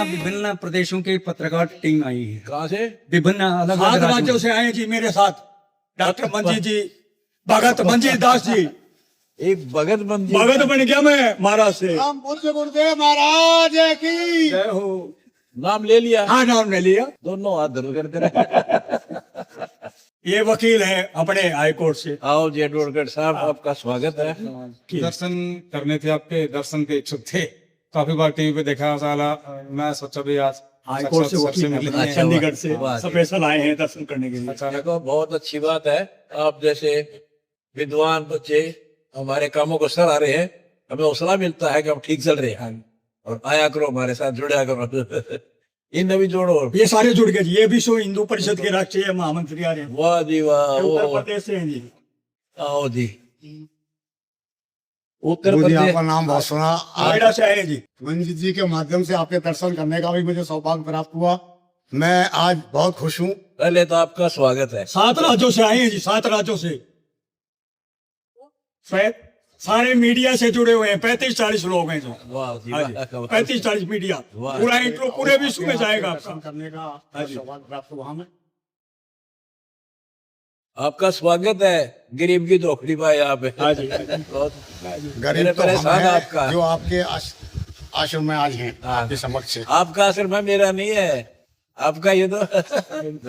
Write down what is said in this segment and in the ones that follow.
का विभिन्न प्रदेशों की पत्रकार टीम आई है। कहाँ से? विभिन्न अलग सात अलग राज्यों से आए जी मेरे साथ। डॉक्टर मंजीत जी, भगत मंजीत दास जी। एक भगत मंदिर भगत बन गया मैं महाराज से। हम पूज्य गुरुदेव महाराज की जय हो। नाम ले लिया। हाँ, नाम ले लिया। दोनों हाथ धरो करते रहे। ये वकील है अपने हाई कोर्ट से। आओ जी एडवोकेट साहब, आपका स्वागत है। दर्शन करने थे, आपके दर्शन के इच्छुक थे। काफी बार टीवी पे देखा साला, मैं सोचा भी आज हाई कोर्ट से साक्षात सर वकील मिले। हैं, चंडीगढ़ से वाह जी। स्पेशल आए हैं दर्शन करने के लिए। अच्छा देखो बहुत अच्छी बात है, आप जैसे विद्वान बच्चे हमारे कामों को सराह रहे हैं, हमें हौसला मिलता है कि हम ठीक चल रहे हैं। और आया करो हमारे साथ, जुड़ा करो। इन भी जोड़ो। ये सारे जुड़ गए जी। ये विश्व हिंदू परिषद के राष्ट्रीय महामंत्री आ रहे हैं। वाह जी वाह। ये उत्तर ओ, प्रदेश से हैं जी। आओ जी। उत्तर मुझे प्रदेश। आपका नाम बहुत सुना। नोएडा से आए जी। मंजीत जी के माध्यम से आपके दर्शन करने का भी मुझे सौभाग्य प्राप्त हुआ। मैं आज बहुत खुश हूँ। पहले तो आपका स्वागत है। 7 राज्यों से आए हैं जी, 7 राज्यों से। सारे मीडिया से जुड़े हुए हैं। 35-40 लोग हैं जो। वाह जी हाँ जी, वाह। 35-40 मीडिया। वाह। पूरा इंट्रो पूरे विश्व में जाएगा दर्शन आपका। करने का सौभाग्य प्राप्त हुआ हमें। आपका स्वागत है। गरीब की धोखड़ी पाए आप। हाँ जी। बहुत गरीब तो मेरे हम साथ हैं आपका। जो आपके आश्रम में आज हैं, आपके समक्ष। आपका आश्रम है, मेरा नहीं है। आपका ये तो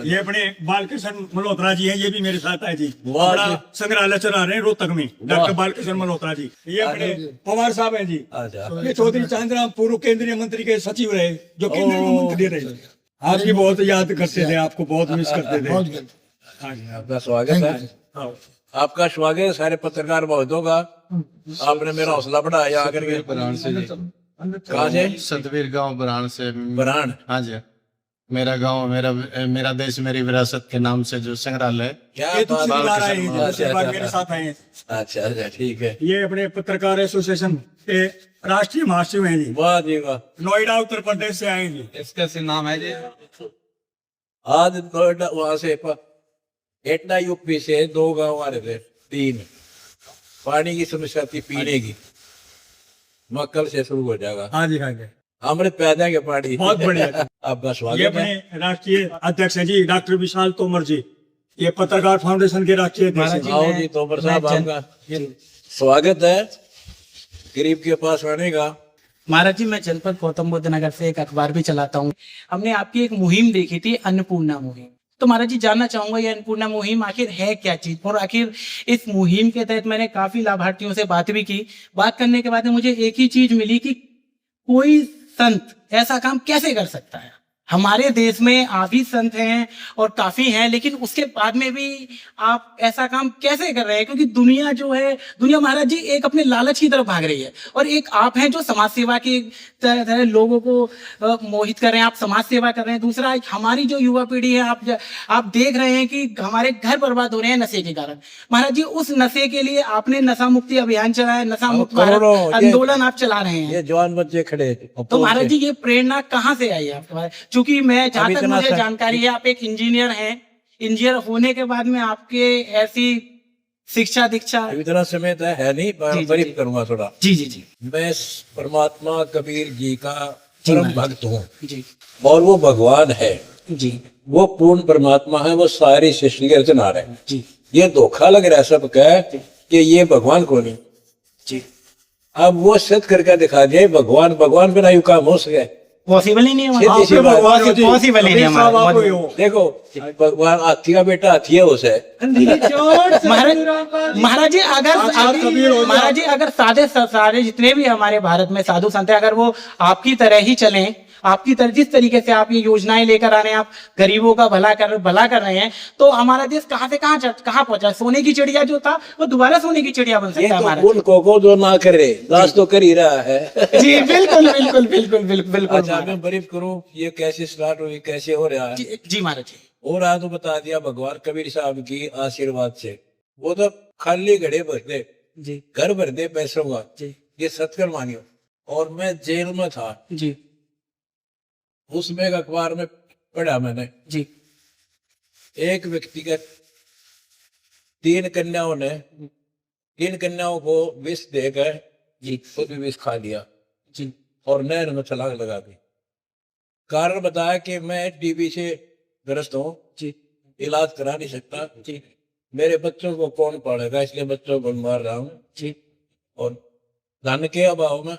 ये अपने बालकृष्ण मल्होत्रा जी हैं, ये भी मेरे साथ आए जी। वाह अपना जी। संग्रहालय चला रहे हैं रोहतक में, डॉक्टर बालकृष्ण मल्होत्रा जी। ये अपने पवार साहब हैं जी। अच्छा। ये चौधरी चांदराम पूर्व केंद्रीय मंत्री के सचिव रहे, जो केंद्रीय मंत्री रहे। आपकी बहुत याद करते थे, आपको बहुत मिस करते थे। हाँ जी। आपका स्वागत है। हाँ। आपका स्वागत है सारे पत्रकार महोदयों का। आपने मेरा हौसला बढ़ाया आकर के। बरान से जी। कहाँ से? सतवीर गांव बरान से। बरान। हाँ जी। मेरा गांव, मेरा देश मेरी विरासत के नाम से जो संग्रहालय है। क्या ये बात- दूसरी बार आए हैं जी, अच्छा, दूसरी बार अच्छा, मेरे साथ आए हैं। अच्छा अच्छा ठीक है। ये अपने पत्रकार एसोसिएशन के राष्ट्रीय महासचिव हैं जी। वाह जी वाह। नोएडा उत्तर प्रदेश से आए हैं जी। इसका से नाम है जी। आज नोएडा वहां से एटना यूपी से 2 गांव आ रहे थे, 3। पानी की समस्या थी पीने की। कल से शुरू हो जाएगा। हाँ जी, हाँ जी। अमृत पैदा के पानी। बहुत बढ़िया। आपका ये स्वागत है। अपने राष्ट्रीय अध्यक्ष हैं जी, डॉक्टर विशाल तोमर जी। ये पत्रकार फाउंडेशन के राष्ट्रीय अध्यक्ष हैं। आओ जी तोमर साहब, आपका स्वागत है गरीब के पास आने का। महाराज जी, मैं जनपद गौतम बुद्ध नगर से एक अखबार भी चलाता हूँ। हमने आपकी एक मुहिम देखी थी, अन्नपूर्णा मुहिम। तो महाराज जी जानना चाहूंगा ये अन्नपूर्णा मुहिम आखिर है क्या चीज, और आखिर इस मुहिम के तहत मैंने काफी लाभार्थियों से बात भी की। बात करने के बाद में मुझे एक ही चीज मिली कि कोई संत ऐसा काम कैसे कर सकता है। हमारे देश में आप ही संत हैं और काफी हैं, लेकिन उसके बाद में भी आप ऐसा काम कैसे कर रहे हैं? क्योंकि दुनिया जो है, दुनिया महाराज जी एक अपने लालच की तरफ भाग रही है, और एक आप हैं जो समाज सेवा के तरह लोगों को मोहित कर रहे हैं। आप समाज सेवा कर रहे हैं। दूसरा, हमारी जो युवा पीढ़ी है, आप देख रहे हैं कि हमारे घर बर्बाद हो रहे हैं नशे के कारण। महाराज जी, उस नशे के लिए आपने नशा मुक्ति अभियान चलाया, नशा मुक्त करोड़ों, भारत आंदोलन आप चला रहे हैं। ये जवान बच्चे खड़े हैं। तो महाराज जी, ये प्रेरणा कहाँ से आई है आपके पास? क्योंकि मैं जहाँ अभी तक इतना मुझे सा- जानकारी है, आप एक इंजीनियर हैं। इंजीनियर होने के बाद में आपके ऐसी शिक्षा दीक्षा। अब इतना समय तो है नहीं, जी, मैं ब्रीफ करूंगा थोड़ा। जी जी जी मैं परमात्मा कबीर जी का परम भक्त हूँ, जी और वो भगवान है। जी वो पूर्ण परमात्मा है, वो सारी सृष्टि के रचनहार है। जी ये धोखा लग रहा है सबका कि ये भगवान को नहीं। जी। अब वो सिद्ध करके दिखा दिया भगवान बिना यू काम हो सके। पॉसिबल ही नहीं है सीधी महाराज। सी बात। भगवान हो जी। पॉसिबल ही नहीं है कबीर साहब आप ही महाराज। हो। देखो भगवान हाथी का बेटा हाथी है उसे। महाराज जी, महाराज जी अगर सारे जितने भी हमारे भारत में साधु संत हैं, अगर वो आपकी तरह ही चलें, आपकी तरह जिस तरीके से आप ये योजनाएं लेकर आ रहे हैं, आप गरीबों का भला कर रहे हैं, तो हमारा देश कहाँ से कहाँ पहुंचा। सोने की चिड़िया जो था वो दोबारा सोने की चिड़िया बन ये सकता है तो हमारा। उनको जो ना करे दास तो कर ही रहा है। जी बिल्कुल बिल्कुल बिल्कुल बिल्कुल बिल्कुल अच्छा महाराज। मैं ब्रीफ करूं, ये कैसे स्टार्ट हुई, कैसे हो रहा है। जी महाराज जी। हो रहा तो बता दिया भगवान कबीर साहब की आशीर्वाद से। वो तो खाली घड़े भरते, जी घर भरते पैसों का। जी ये सत्कर मानियो। और मैं जेल में था, जी उसमें एक अखबार में पढ़ा मैंने, जी एक व्यक्ति का 3 कन्याओं को विष देकर जी खुद भी विष खा लिया जी और नहर में छलांग लगा दी। कारण बताया कि मैं टीबी से ग्रस्त हूँ, जी इलाज करा नहीं सकता, जी मेरे बच्चों को कौन पालेगा, इसलिए बच्चों को मार रहा हूँ। जी और धन के अभाव में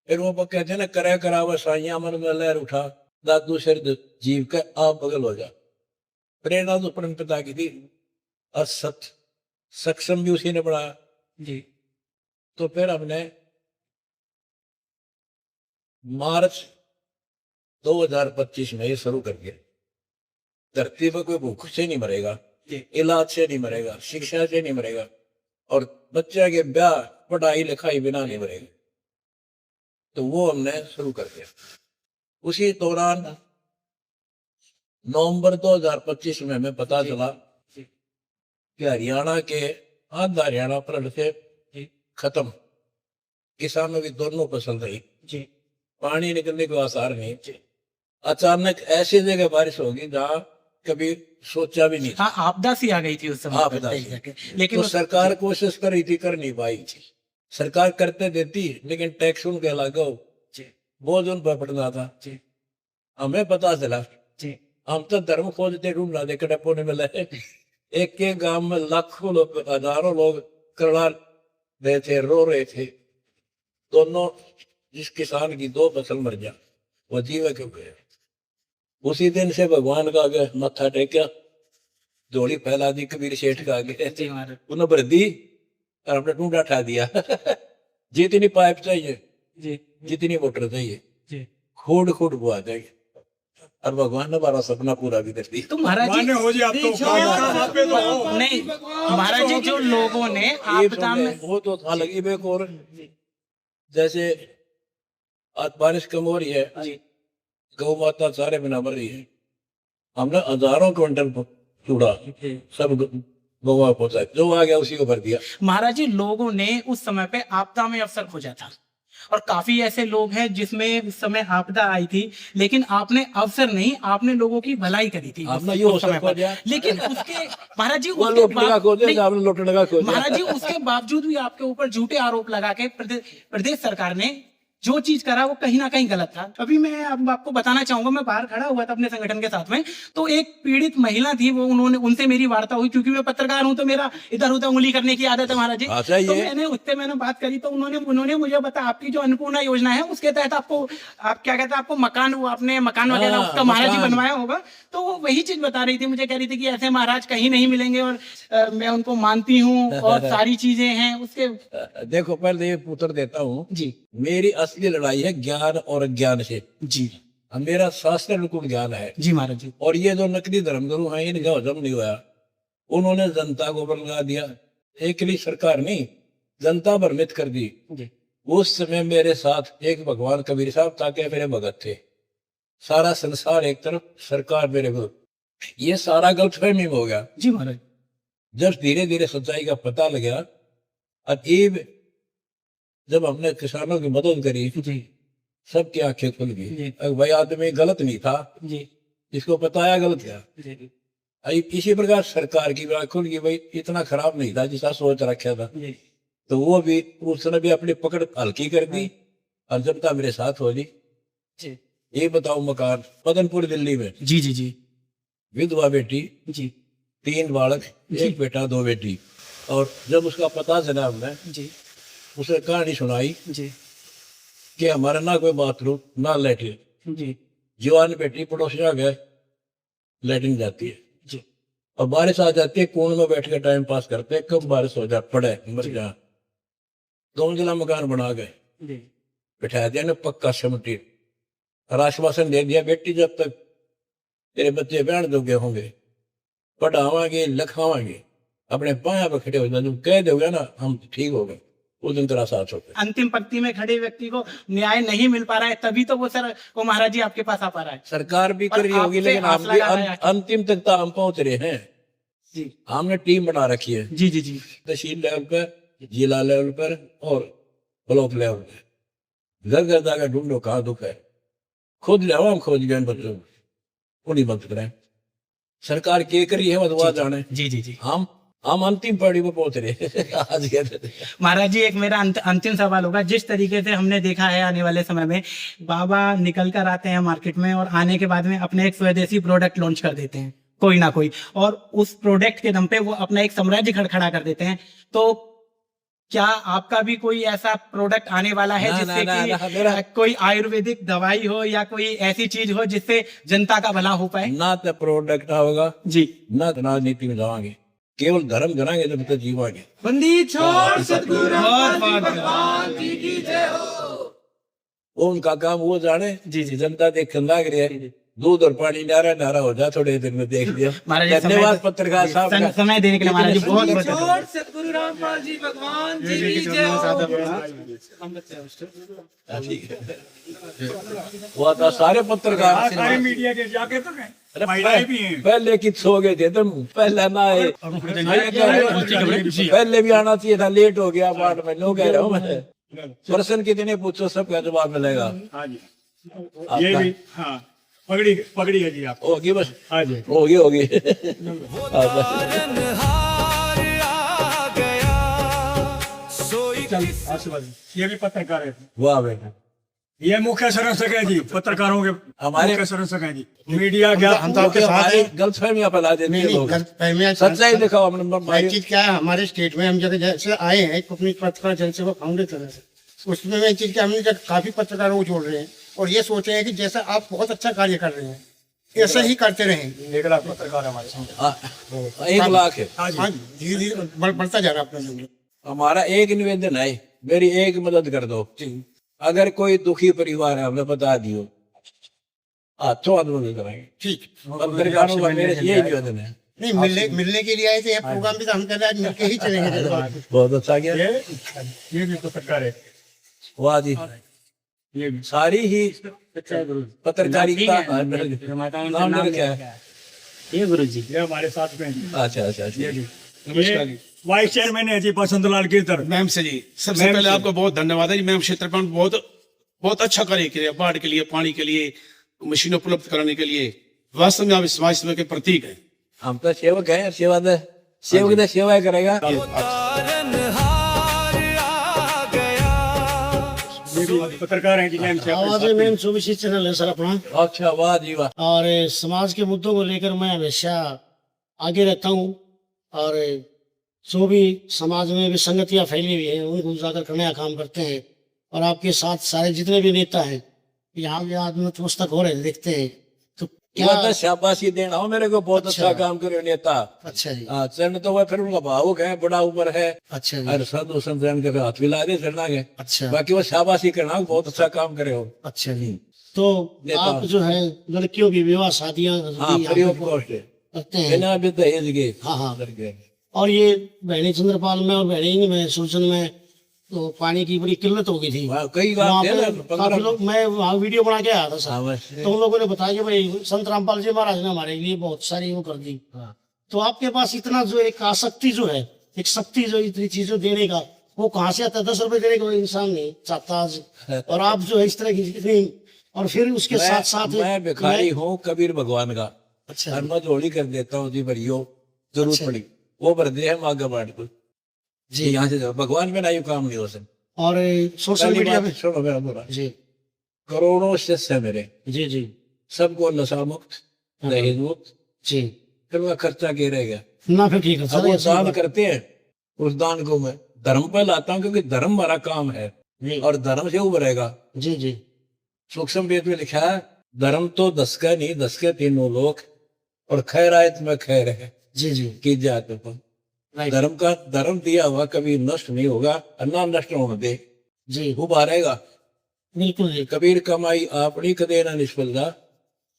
फिर वो कहते हैं ना, करे करावे साइया मन में लहर उठा, दादू सिर जीव के आप बगल हो जा। प्रेरणा तो परम पिता की थी और सक्षम भी उसी ने बढ़ाया। जी तो फिर हमने मार्च 2025 में ये शुरू कर दिया। धरती पर कोई भूख से नहीं मरेगा, इलाज से नहीं मरेगा, शिक्षा से नहीं मरेगा, और बच्चे के ब्याह पढ़ाई लिखाई बिना नहीं मरेगा। तो वो हमने शुरू कर दिया। उसी दौरान नवंबर 2025 में हमें पता चला कि हरियाणा के आधा हरियाणा फ्लड से खत्म, किसानों की दोनों फसल रही, जी पानी निकलने के आसार नहीं। अचानक ऐसी जगह बारिश होगी जहाँ कभी सोचा भी नहीं था। हाँ, आपदा सी आ गई थी उस समय पर, आपदा सही सी। करके। लेकिन तो सरकार कोशिश कर रही थी, कर नहीं पाई। सरकार करते देती, लेकिन टैक्स उनके लागू, जी बोझ उन पर पड़ना था। जी हमें पता चला, जी हम तो धर्म खोजते ढूंढ रहे थे, कटप्पो ने मिला। एक के गांव में लाखों लोग, हजारों लोग करवा रहे थे, रो रहे थे। दोनों, जिस किसान की 2 फसल मर जा, वो जीव क्यों गए। उसी दिन से भगवान का आगे मत्था टेका, जोड़ी फैला दी कबीर सेठ का आगे, जी महाराज उन्हें भर दी और हमने ढूंढा ठा दिया। जितनी पाइप चाहिए, जी जितनी मोटर चाहिए, जी। खोड खोड बुआ जाएगी, और भगवान ने हमारा सपना पूरा भी कर दिया। तो महाराज जी, मान्य हो जी, आप तो वहाँ पे तो हो। नहीं महाराज जी, जो लोगों ने ये आपदा में, वो तो अलग ही एक। और जैसे आज बारिश कम हो रही है, जी गौ माता सारे बिना मर रही है, हमने हजारों क्विंटल चूड़ा सब गौवा पहुंचा, जो आ गया उसी को भर दिया। महाराज जी, लोगों ने उस समय पे आपदा में अवसर खोजा था, और काफी ऐसे लोग हैं जिसमें उस समय आपदा आई थी, लेकिन आपने अवसर नहीं, आपने लोगों की भलाई करी थी आपने उस यो समय अवसर पर। खोजा। लेकिन उसके महाराज जी, वो उसके लोटने का खोज नहीं, आपने लोटने का खोज। महाराज जी, उसके बावजूद भी आपके ऊपर झूठे आरोप लगा के प्रदेश सरकार ने जो चीज करा वो कहीं ना कहीं गलत था। अभी मैं अब आपको बताना चाहूंगा, मैं बाहर खड़ा हुआ था अपने संगठन के साथ में, तो एक पीड़ित महिला थी, वो उनसे मेरी वार्ता हुई, क्योंकि मैं पत्रकार हूं तो मेरा इधर उधर उंगली करने की आदत है महाराज जी। अच्छा, तो ये मैंने बात करी, तो उन्होंने मुझे बताया, आपकी जो अन्नपूर्णा योजना है उसके तहत आपको, आप क्या कहते हैं, आपको मकान, वो आपने मकान वगैरह हाँ, उसका महाराज जी मकान। बनवाया होगा। तो वो वही चीज बता रही थी, मुझे कह रही थी कि ऐसे महाराज कहीं नहीं मिलेंगे, और मैं उनको मानती हूँ, और सारी चीजें हैं उसके। देखो, पहले ये उत्तर देता हूँ। जी मेरी असली लड़ाई है ज्ञान और अज्ञान से। जी अब मेरा शास्त्र अनुकूल ज्ञान है, जी महाराज जी। और ये जो नकली धर्मगुरु हैं, इनका हजम नहीं हुआ। उन्होंने जनता को बरगा दिया, एक सरकार नहीं, जनता भ्रमित कर दी। जी उस समय मेरे साथ एक भगवान कबीर साहब ताकि मेरे भगत थे, सारा संसार एक तरफ, सरकार मेरे को, ये सारा गलतफहमी हो गया। जी महाराज। जब धीरे धीरे सच्चाई का पता लगा, अजीब, जब हमने किसानों की मदद करी, जी सबकी आंखें खुल जी। गई। अब भाई आदमी गलत नहीं था, जी इसको बताया गलत था। जी इसी प्रकार सरकार की भी आंख खुल गई, भाई इतना खराब नहीं था जिसा सोच रखा था। जी तो वो भी उसने भी अपनी पकड़ हल्की कर दी, और जनता मेरे साथ हो ली। जी ये बताओ, मकान मदनपुर दिल्ली में, जी जी जी विधवा बेटी, जी 3 बालक, 1 बेटा 2 बेटी। और जब उसका पता चला, हमने जी उसे कहानी सुनाई जी कि हमारा ना कोई बाथरूम, ना लैट्रिन, जी जवान बेटी पड़ोसियां गए लैट्रिन जाती है, जी और बारिश आ जाती है, कोने में बैठ के टाइम पास करते हैं, कब बारिश हो जाए, पड़े मर जा। 2 मंजिला मकान बना गए, जी बैठा दिया ने पक्का सिमटी, और आश्वासन दे दिया, बेटी जब तक तेरे बच्चे बहन जोगे होंगे, पढ़ावांगे, लिखावांगे, अपने पाया पर खड़े हो जाए, तुम कह दोगे ना हम ठीक हो गए, उस दिन तेरा साथ होगा। अंतिम पंक्ति में खड़े व्यक्ति को न्याय नहीं मिल पा रहा है, तभी तो वो सर वो महाराज जी आपके पास आ पा रहा है। सरकार भी कर रही होगी, आपसे लेकिन हम हौसला भी लगाया। अंतिम तक तो हम पहुंच रहे हैं। जी हमने टीम बना रखी है, जी जी जी तहसील लेवल पर, जिला लेवल पर, और ब्लॉक लेवल पर। घर घर जाकर ढूंढो कहाँ दुख है, खुद ले आओ, हम खोज गए बच्चों को, उन्हीं मदद करें। सरकार क्या करी है वो जाने, जी जी जी हम हम अंतिम पौड़ी पर पहुंच रहे आज के महाराज जी, एक मेरा अंतिम सवाल होगा। जिस तरीके से हमने देखा है आने वाले समय में बाबा निकल कर आते हैं मार्केट में और आने के बाद में अपने एक स्वदेशी प्रोडक्ट लॉन्च कर देते हैं कोई ना कोई, और उस प्रोडक्ट के दम पे वो अपना एक साम्राज्य खड़ा कर देते हैं। तो क्या आपका भी कोई ऐसा प्रोडक्ट आने वाला है ना, जिससे ना, ना, कि मेरा- कोई आयुर्वेदिक दवाई हो या कोई ऐसी चीज हो जिससे जनता का भला हो पाए? ना तो प्रोडक्ट होगा, जी। ना तो राजनीति में जावांगे, केवल धर्म कराएंगे जब तक जीवांगे। बंदी छोड़ सतगुरु वो उनका काम वो जाने। जी, जी। जनता देख लाग रही है, दूध और पानी नारा नारा हो जा, थोड़े दिन में देख लिया। महाराज जी, धन्यवाद पत्रकार साहब का। समय देने के लिए महाराज जी बहुत बहुत धन्यवाद। सतगुरु रामपाल जी भगवान जी की ठीक है। वो था सारे पत्रकार सारे मीडिया के जाके तो गए, अरे महिलाएं भी हैं। पहले की सो गए थे तुम, पहले ना आए। पहले भी आना चाहिए था, लेट हो गया बाट में, लोग कह रहे हो मैं प्रश्न कितने पूछो सबका जवाब मिलेगा। हाँ जी, ये भी हाँ, पगड़ी पगड़ी है जी आप। होगी बस, हाँ जी, होगी। चल आशीर्वाद। ये भी पत्रकार है, वाह बेटा, ये मुख्य संरक्षक है जी पत्रकारों के, हमारे- मुख्य संरक्षक है जी। मीडिया क्या हम तो आपके साथ हमारी हैं। गलत फहमियां फैला देते नहीं हैं नहीं, लोग। गलतफहमियां सच्चाई दिखाओ अपने भाई भाई। चीज क्या है, हमारे स्टेट में हम जब जैसे आए हैं अपनी पत्रकार जनसेवा फाउंडेशन से, उसमें मैं चीज क्या, हमने जब काफी पत्रकारों को जोड़ रहे हैं और ये सोच रहे हैं कि जैसा आप बहुत अच्छा कार्य कर रहे हैं ऐसा ही करते रहें। 1 लाख पत्रकार हमारे साथ। हाँ, 1 लाख है। हाँ जी, हाँ धीरे धीरे बढ़ता जा रहा है अपना जंगल। हमारा एक निवेदन है, मेरी एक मदद कर दो। अगर कोई दुखी परिवार है हमें बता दियो, हाथों हाथ मदद कराएंगे। ठीक, पत्रकारों का मेरे यही निवेदन है। नहीं मिलने के लिए आए थे, यह प्रोग्राम भी तो हम कर रहे हैं, आज मिलके ही चलेंगे जल्द। बहुत अच्छा किया। ये भी पत्रकार है, वाह जी, ये भी। सारी ही पत्रकारिता नाम क्या है? ये गुरु जी ये हमारे साथ में हैं। अच्छा अच्छा अच्छा। ये वाइस चेयरमैन है जी बसंत लाल कीर्तन। मैम से जी, सबसे मैम पहले से। आपका बहुत धन्यवाद है जी। मैम क्षेत्र पर बहुत बहुत अच्छा कार्य किया, बाढ़ के लिए, पानी के लिए, मशीन उपलब्ध कराने के लिए। वास्तव में आप इस समाज सेवा के प्रतीक हैं। हम तो सेवक है, सेवक तो सेवा करेगा। ये भी पत्रकार हैं जी, मैम से अपने आवाज साथ में। मैम 24 चैनल है सर अपना, अच्छा, वाह जी वाह। और समाज के मुद्दों को लेकर मैं हमेशा आगे रहता हूँ, और जो भी समाज में विसंगतियां फैली हुई हैं उनको उजागर करने का काम करते हैं। और आपके साथ सारे जितने भी नेता हैं यहाँ भी आज नतमस्तक हो रहे हैं, देखते हैं तो क्या। वो तो शाबाशी देना हो मेरे को, बहुत अच्छा अच्छा। काम करे नेता। अच्छा जी, हाँ, चरण तो वह फिर उनका भावुक है, बड़ा ऊपर है। अच्छा जी, और साधु संत जन के हाथ मिला दे चढ़ना के। अच्छा बाकी वो शाबाशी करना, बहुत अच्छा काम करे हो। अच्छा जी। तो नेता। आप जो है लड़कियों की विवाह शादियां हाँ, भी फ्री यहाँ ऑफ पे कॉस्ट करते हैं। बिना भी दहेज के। हाँ हाँ, लड़के। और ये बहनी चंद्रपाल में और बहनी में सुरजन में तो पानी की बड़ी किल्लत हो गई थी। वहाँ कई वहाँ गाँव थे पे ना, काफी 15। लोग, मैं वहाँ वीडियो बना के आया था हाँ, सर, बस। तो उन लोगों ने बताया कि भाई संत रामपाल जी महाराज ने हमारे लिए बहुत सारी वो कर दी। तो आपके पास इतना जो एक आसक्ति जो है, एक शक्ति जो इतनी चीजों देने का, वो कहाँ से आता है? 10 रुपए देने का कोई इंसान नहीं चाहता आज। और आप जो है इस तरह की इतनी, और फिर उसके साथ साथ मैं भिखारी हूँ कबीर भगवान का। अच्छा और मैं जोड़ी कर देता हूँ जी, भरियो जरूरत अच्छा। पड़ी वो भर दे हम आगे बढ़ को जी। यहाँ से जाओ, भगवान में ना ये काम नहीं हो सकता। और सोशल पहली मीडिया बात पे सुनो मेरा पूरा, जी करोड़ों शिष्य है मेरे, जी जी सबको नशा मुक्त, दहेज मुक्त। जी, फिर उनका खर्चा क्या रहेगा? ना फिर ठीक है अब सर, वो ये सही दान बात। करते हैं, उस दान को मैं धर्म पर लाता हूँ, क्योंकि धर्म हमारा काम है जी और धर्म से उभरेगा। जी जी सूक्ष्म वेद में लिखा है, धर्म तो 10 का नहीं, 10 के 3 लोक, और खैरायत में खैर है जी जी, की जात पर। राइट, धर्म का धर्म दिया हुआ कभी नष्ट नहीं होगा, और ना नष्ट होने दे, जी उभारेगा। बिल्कुल जी। कबीर कमाई आपनी कदे ना निष्फल जा,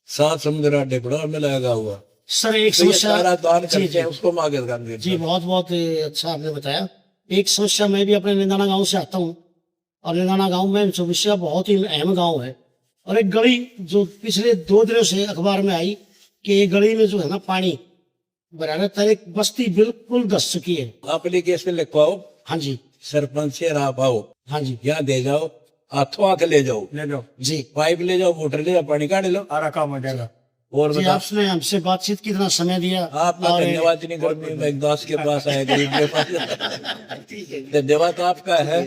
सात समुद्र डिपड़ा में लगा हुआ। सर एक तो ये समस्या, सारा दान जी करते जी हैं, उसको मांगे कर देते जी, हैं। बहुत बहुत अच्छा आपने बताया। एक समस्या, मैं भी अपने निंदाना गांव से आता हूँ, और निंदाना गांव में समस्या बहुत ही अहम गांव है। और एक गली जो पिछले 2 दिनों से अखबार में आई कि ये गली में जो है ना पानी बराबर तरह बस्ती बिल्कुल धस चुकी है। एप्लीकेशन लिखवाओ, हाँ जी, सरपंच से रहा पाओ, हाँ जी, यहाँ दे जाओ, हाथों हाथ ले जाओ, ले जाओ, जी पाइप ले जाओ, मोटर ले जाओ, पानी काट लो। सारा काम हो जाएगा। और जी, बताओ, आपने हमसे बातचीत की, इतना समय दिया। आपका और धन्यवाद। इतनी गर्मी में एक दास के पास आए, गरीब के पास। धन्यवाद आपका है।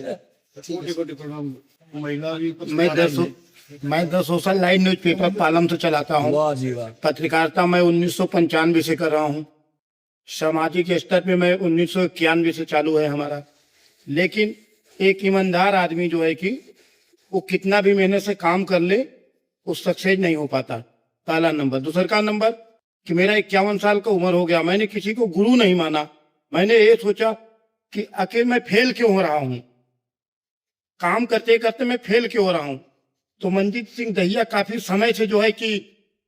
मैं the social line newspaper Palam से चलाता हूँ। वाह जी वाह। पत्रकारिता मैं 1995 से कर रहा हूँ। सामाजिक स्तर पे मैं 1991 से चालू है हमारा। लेकिन एक ईमानदार आदमी जो है कि वो कितना भी मेहनत से काम कर ले, वो सक्सेस नहीं हो पाता। पहला नंबर। दूसरा नंबर कि मेरा 51 साल का उम्र हो गया, मैंने किसी को गुरु नहीं माना। मैंने ये सोचा कि आखिर मैं फेल क्यों हो रहा हूँ, काम करते करते मैं फेल क्यों हो रहा हूँ। तो मनजीत सिंह दहिया काफी समय से जो है कि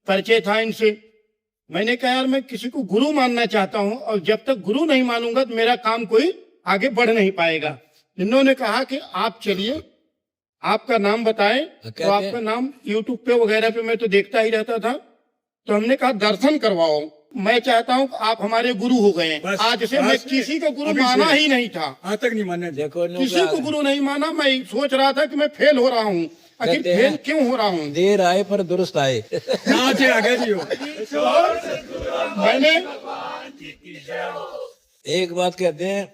परिचय था इनसे। मैंने कहा यार मैं किसी को गुरु मानना चाहता हूँ, और जब तक गुरु नहीं मानूंगा तो मेरा काम कोई आगे बढ़ नहीं पाएगा। इन्होंने कहा कि आप चलिए, आपका नाम बताएं। तो आपका नाम यूट्यूब पे वगैरह पे मैं तो देखता ही रहता था। तो हमने कहा दर्शन करवाओ। मैं चाहता हूँ कि आप हमारे गुरु हो गए। बस, आज से मैं बस, किसी को गुरु अभी से। माना ही नहीं था, आज तक नहीं मानने दे। देखो किसी को गुरु नहीं माना। मैं सोच रहा था कि मैं फेल हो रहा हूँ, आखिर कहते हैं, फेल क्यों हो रहा हूँ। देर आए पर दुरुस्त आए। नाचे आगे जी हो। मैंने एक बात कहते हैं,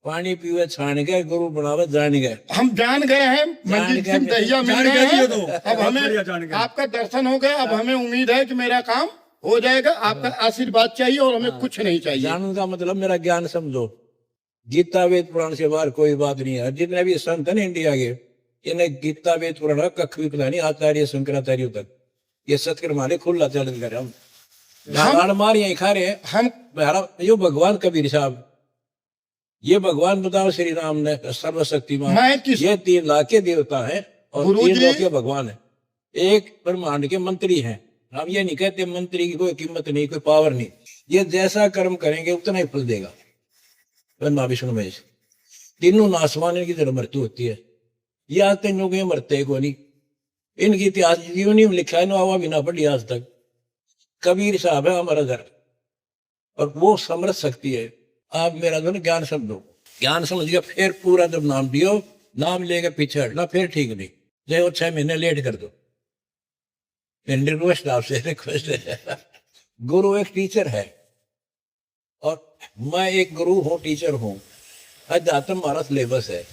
पानी पीवे छान गए, गुरु बनावे जान गए। हम जान गए हैं, मनजीत गए, सिंह दहिया मिल जान गए गए हैं। जी, तो अब बहुत बढ़िया जान हमें गए। आपका दर्शन हो गया। अब हमें उम्मीद है कि मेरा काम हो जाएगा। आपका आशीर्वाद चाहिए और हमें कुछ नहीं चाहिए। जानने का मतलब मेरा ज्ञान समझो। गीता वेद पुराण से बाहर कोई बात नहीं है। जितने भी संत है ना इंडिया के, इन्हें गीता वेद पुराण का कख भी पता नहीं। आचार्य शंकराचार्य तक ये सत्कर मारे खुला चलन करे। हम गाड़ मार यही खा रहे हैं। हम यो भगवान कबीर साहब, ये भगवान बताओ श्री राम ने सर्वशक्तिमान, मैं किस ये 3 लाख के देवता हैं और गुरुजी- 3 लोक के भगवान है। एक ब्रह्मांड के मंत्री हैं। हम ये नहीं कहते मंत्री की कोई कीमत नहीं, कोई पावर नहीं। ये जैसा कर्म करेंगे उतना ही फल देगा। ब्रह्मा विष्णु महेश तीनों नासवान, इनकी जन्म मृत्यु होती है। ये आज तक लोग ये मरते को नहीं। इनकी इतिहास जीवनी में लिखा है, ना भी ना पढ़ी आज तक। कबीर साहब है हमारा घर, और वो समर्थ शक्ति है। आप मेरा जो ज्ञान समझो, ज्ञान समझ गया, फिर पूरा जब नाम दियो, नाम लेके पीछे हटना फिर ठीक नहीं। चाहे वो 6 महीने लेट कर दो। रिक्वेस्ट आपसे, रिक्वेस्ट है। गुरु एक टीचर है, और मैं एक गुरु हूँ, टीचर हूँ। अध्यात्म हमारा सिलेबस है।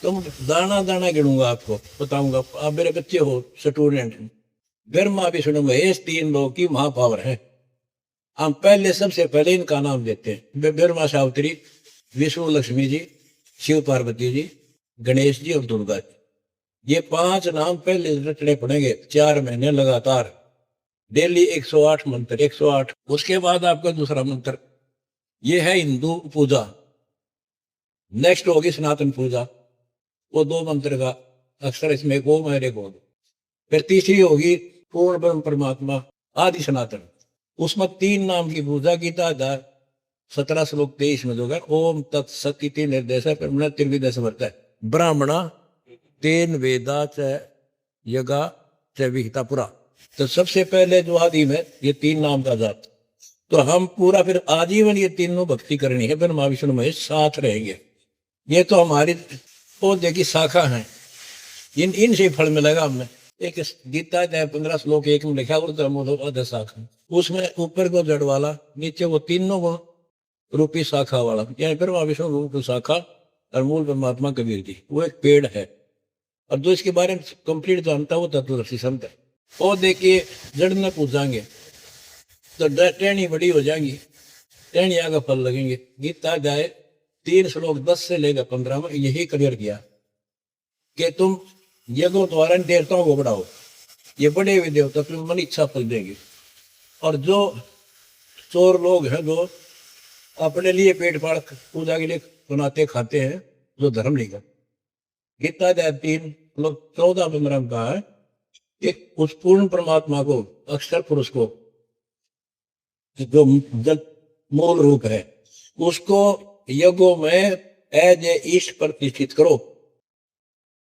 तो दाना दाना गिनूंगा, आपको बताऊंगा। आप मेरे बच्चे हो, स्टूडेंट। ब्रह्मा विष्णु महेश 3 लोग की महापावर है। हम पहले सबसे पहले इनका नाम देते हैं। ब्रह्मा सावित्री, विष्णु लक्ष्मी जी, शिव पार्वती जी, गणेश जी और दुर्गा जी। ये 5 नाम पहले रटने पड़ेंगे 4 महीने लगातार। डेली 108 मंत्र, 108। उसके बाद आपका दूसरा मंत्र ये है हिंदू पूजा। नेक्स्ट होगी सनातन पूजा, वो 2 मंत्र का अक्षर इसमें गो मेरे गो। फिर तीसरी होगी पूर्ण ब्रह्म परमात्मा आदि सनातन। उसमें 3 नाम की पूजा की। 17 श्लोक 23 में जो है ओम तत्सत इति निर्देश त्रिविध समर्थ है। ब्राह्मणा तेन वेदा च यगा च विहिता पुरा। तो सबसे पहले जो आदि में ये 3 नाम का जाप। तो हम पूरा फिर आजीवन ये तीनों भक्ति करनी है। ब्रह्मा विष्णु महेश साथ रहेंगे। ये तो हमारी पौधे की शाखा है। इनसे फल मिलेगा हमें। एक गीता 15 श्लोक 1 में लिखा है शाखा, उसमें ऊपर को जड़ वाला, नीचे वो तीनों को रूपी शाखा वाला, यानी ब्रह्मा विष्णु रूप शाखा और मूल परमात्मा कबीर जी। वो एक पेड़ है, और जो इसके बारे में कंप्लीट जानता है वो तत्वदर्शी संत है। पौधे के जड़ में पूजाएंगे तो टहनी बड़ी हो जाएंगी, टहनिया का फल लगेंगे। गीता जाए 3 श्लोक 10 से लेकर 15 में यही क्लियर किया कि तुम यज्ञों द्वारा देवताओं को बढ़ाओ। ये बड़े हुए देवता तुम्हें मन इच्छा फल देंगे। और जो चोर लोग हैं, जो अपने लिए पेट फाड़ पूजा के लिए बनाते खाते हैं, जो धर्म नहीं कर। गीता अध्याय 3 श्लोक 14 में मरम कहा है कि उस पूर्ण परमात्मा को, अक्षर पुरुष को, जो मूल रूप है, उसको यज्ञों में एज ए ईष्ट प्रतिष्ठित करो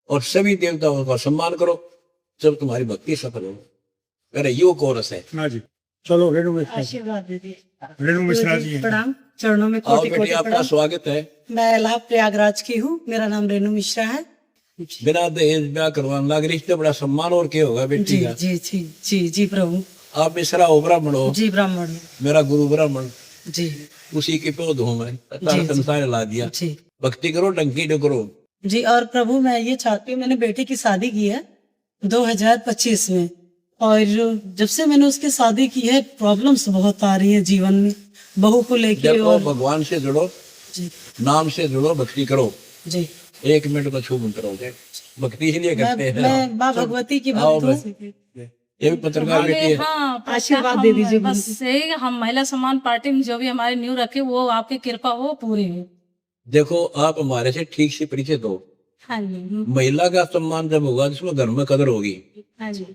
और सभी देवताओं का सम्मान करो, जब तुम्हारी भक्ति सफल हो। मेरा यो कोरस है। हाँ जी, चलो रेणु मिश्रा, आशीर्वाद दे दे। रेणु मिश्रा जी हैं। प्रणाम, चरणों में आओ कोटि बेटी, कोटि आपका प्रणाम। स्वागत है। मैं इलाहाबाद प्रयागराज की हूँ। मेरा नाम रेणु मिश्रा है। बिना दहेज ब्याह करवाने लग, रिश्ते बड़ा सम्मान और क्या होगा बेटी जी का। जी जी जी जी प्रभु। आप मिश्रा हो, ब्राह्मण हो, जी ब्राह्मण हूँ। मेरा गुरु ब्राह्मण, जी उसी के पौध हूँ मैं। सारा संसार ला दिया। जी भक्ति करो, डंकी न करो। जी। और प्रभु मैं ये चाहती हूँ, मैंने बेटे की शादी की है 2025 में, और जब से मैंने उसकी शादी की है प्रॉब्लम्स बहुत आ रही है जीवन में, बहू को लेके। देखो, और भगवान से जुड़ो, जी नाम से जुड़ो, भक्ति करो। जी। 1 मिनट में छू मंत्र हो जाए। भक्ति इसलिए करते हैं। मैं माँ भगवती की आओ भक्त मैं- हूँ। ये भी पत्रकार बेटी है। हाँ, आशीर्वाद दे दीजिए बस यही, हम महिला सम्मान पार्टी में जो भी हमारे न्यू रखे वो आपकी कृपा हो पूरी हो। देखो, आप हमारे से ठीक से परिचित हो। हाँ जी। महिला का सम्मान जब होगा जिसमें घर में कदर होगी, हाँ जी।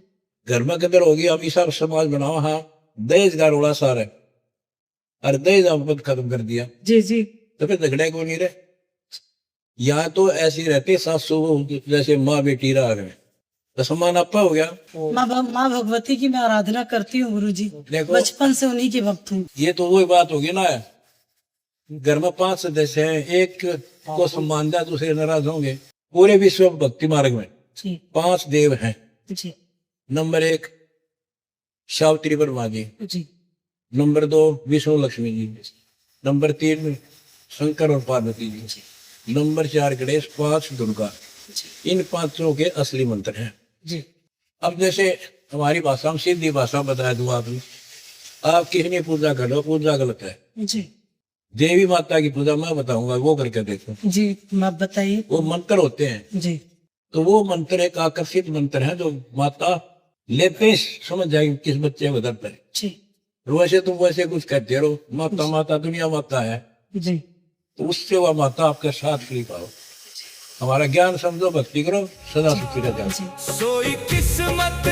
घर में कदर होगी। हम ऐसा समाज बनाओ। हाँ, दहेज का रोड़ा सार है, और दहेज आपको खत्म कर दिया जी जी तो फिर झगड़े क्यों नहीं रहे? यहाँ तो ऐसी रहती सासू जैसे माँ बेटी रहा गए, तो सम्मान आपका हो गया। माँ भगवती की मैं आराधना करती हूँ गुरु जी, देखो, बचपन से उन्हीं की भक्त हूँ। ये तो वही बात होगी ना, घर में 5 सदस्य हैं, एक को सम्मान दिया दूसरे नाराज होंगे। पूरे विश्व भक्ति मार्ग में जी 5 देव हैं। जी नंबर 1 सावित्री ब्रह्मा जी, जी नंबर 2 विष्णु लक्ष्मी जी, नंबर 3 शंकर और पार्वती जी, नंबर 4 गणेश, 5 दुर्गा। इन 5 के असली मंत्र हैं। जी अब जैसे हमारी भाषा में सीधी भाषा बता दूं आपने, आप किसने पूजा कर लो, पूजा गलत है। जी देवी माता की पूजा मैं बताऊंगा, वो करके देखो। जी आप बताइए। वो मंत्र होते हैं, जी तो वो मंत्र एक आकर्षित मंत्र है जो माता लेते ही समझ जाएगी किस बच्चे को दर्द है। जी वैसे तुम वैसे कुछ कहते रहो, माता माता दुनिया माता है, जी तो उससे वह माता आपके साथ खड़ी पाओ। हमारा ज्ञान समझो, भक्ति करो, सदा सुखी रह जाओ। जी। सोई किस्मत